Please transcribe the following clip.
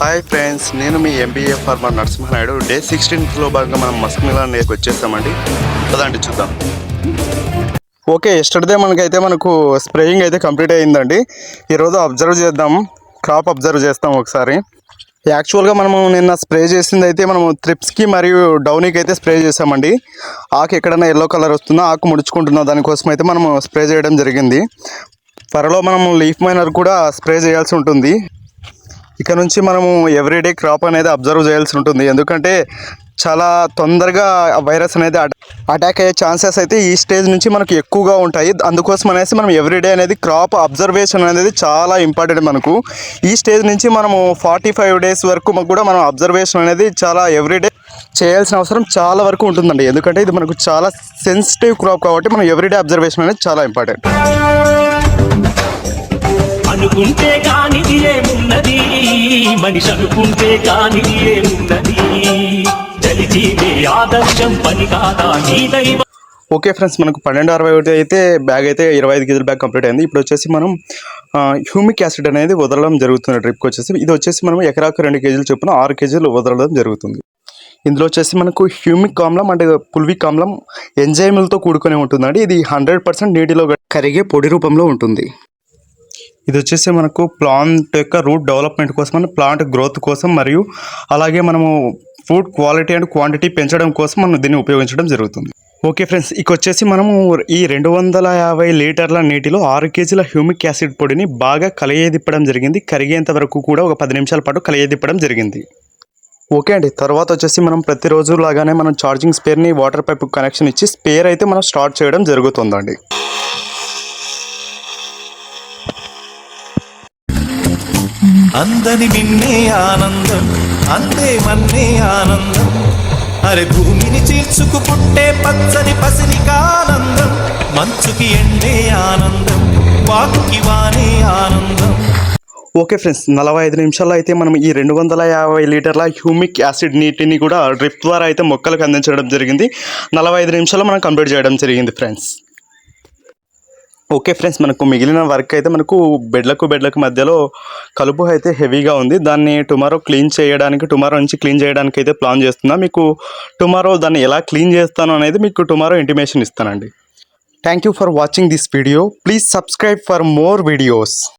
Hi friends, నేను మీ MBA farmer Narasimha Naidu. Day 16లో భాగంగా మనం మస్క్ మిలన్ లేక్ వచ్చేస్తామండి. పదండి చూద్దాం. ఓకే, ఎస్టర్డే మనకు స్ప్రేయింగ్ అయితే కంప్లీట్ అయ్యిందండి. ఈరోజు అబ్జర్వ్ చేద్దాం, క్రాప్ అబ్జర్వ్ చేస్తాం ఒకసారి. యాక్చువల్గా మనము నిన్న స్ప్రే చేసింది అయితే మనము త్రిప్స్కి మరియు డౌనీకి అయితే స్ప్రే చేసామండి. ఆకు ఎక్కడైనా ఎల్లో కలర్ వస్తుందో, ఆకు ముడుచుకుంటున్నా దానికోసం అయితే మనము స్ప్రే చేయడం జరిగింది. త్వరలో మనము లీఫ్ మైనర్ కూడా స్ప్రే చేయాల్సి ఉంటుంది. ఇక నుంచి మనము ఎవ్రీడే క్రాప్ అనేది అబ్జర్వ్ చేయాల్సి ఉంటుంది, ఎందుకంటే చాలా తొందరగా వైరస్ అనేది అటాక్ అయ్యే ఛాన్సెస్ అయితే ఈ స్టేజ్ నుంచి మనకు ఎక్కువగా ఉంటాయి. అందుకోసం అనేసి మనం ఎవ్రీడే అనేది క్రాప్ అబ్జర్వేషన్ అనేది చాలా ఇంపార్టెంట్. మనకు ఈ స్టేజ్ నుంచి మనము 45 డేస్ వరకు కూడా మనం అబ్జర్వేషన్ అనేది చాలా ఎవ్రీడే చేయాల్సిన అవసరం చాలా వరకు ఉంటుందండి. ఎందుకంటే ఇది మనకు చాలా సెన్సిటివ్ క్రాప్ కాబట్టి మనం ఎవ్రీడే అబ్జర్వేషన్ అనేది చాలా ఇంపార్టెంట్. అనుకుంటే కానిది ఏమున్నది, మనిషి అనుకుంటే కానిది ఏమున్నది, చలిచీవే ఆదర్శం పని కాదా నీ దైవం. ఓకే ఫ్రెండ్స్, మనకు 1261 అయితే బ్యాగ్ అయితే 25 కేజీల బ్యాగ్ కంప్లీట్ అయింది. ఇప్పుడు వచ్చేసి మనం హ్యూమిక్ యాసిడ్ అనేది వదలడం జరుగుతుంది. డ్రిప్కి వచ్చేసి ఇది వచ్చేసి మనం ఎకరాకు 2 కేజీలు చొప్పున 6 కేజీలు వదలడం జరుగుతుంది. ఇందులో వచ్చేసి మనకు హ్యూమిక్ ఆమ్లం అంటే పుల్విక్ ఆమ్లం ఎంజైములతో కూడుకొని ఉంటుందండి. ఇది 100% నీటిలో కరిగే పొడి రూపంలో ఉంటుంది. ఇది వచ్చేసి మనకు ప్లాంట్ యొక్క రూట్ డెవలప్మెంట్ కోసం, ప్లాంట్ గ్రోత్ కోసం, మరియు అలాగే మనము ఫుడ్ క్వాలిటీ అండ్ క్వాంటిటీ పెంచడం కోసం మనం దీన్ని ఉపయోగించడం జరుగుతుంది. ఓకే ఫ్రెండ్స్, ఇక వచ్చేసి మనము ఈ 250 లీటర్ల నీటిలో 6 కేజీల హ్యూమిక్ యాసిడ్ పొడిని బాగా కలియదిప్పడం జరిగింది. కరిగేంత వరకు కూడా ఒక 10 నిమిషాల పాటు కలియదిప్పడం జరిగింది. ఓకే అండి, తర్వాత వచ్చేసి మనం ప్రతిరోజు లాగానే మనం ఛార్జింగ్ స్పేర్ని వాటర్ పైప్ కనెక్షన్ ఇచ్చి స్పేర్ అయితే మనం స్టార్ట్ చేయడం జరుగుతుందండి. అందని నిన్నే ఆనందం, అందే మన్నే ఆనందం, అరే భూమిని చీల్చుకు పుట్టే పచ్చని పసిరికానందం, మంచుకి ఎండే ఆనందం, వాకుకి వానే ఆనందం. ఓకే ఫ్రెండ్స్, 45 నిమిషాల్లో అయితే మనం ఈ 250 లీటర్ల హ్యూమిక్ యాసిడ్ నీటిని కూడా డ్రిప్ ద్వారా అయితే మొక్కలకు అందించడం జరిగింది. 45 నిమిషాల్లో మనం కంప్లీట్ చేయడం జరిగింది ఫ్రెండ్స్. ఓకే ఫ్రెండ్స్, మనకు మిగిలిన వర్క్ అయితే మనకు బెడ్లకు మధ్యలో కలుపు అయితే హెవీగా ఉంది. దాన్ని టుమారో నుంచి క్లీన్ చేయడానికి అయితే ప్లాన్ చేస్తున్నా. మీకు టుమారో దాన్ని ఎలా క్లీన్ చేస్తాను అనేది మీకు టుమారో ఇంటిమేషన్ ఇస్తానండి. Thank you for watching this video. Please subscribe for more videos.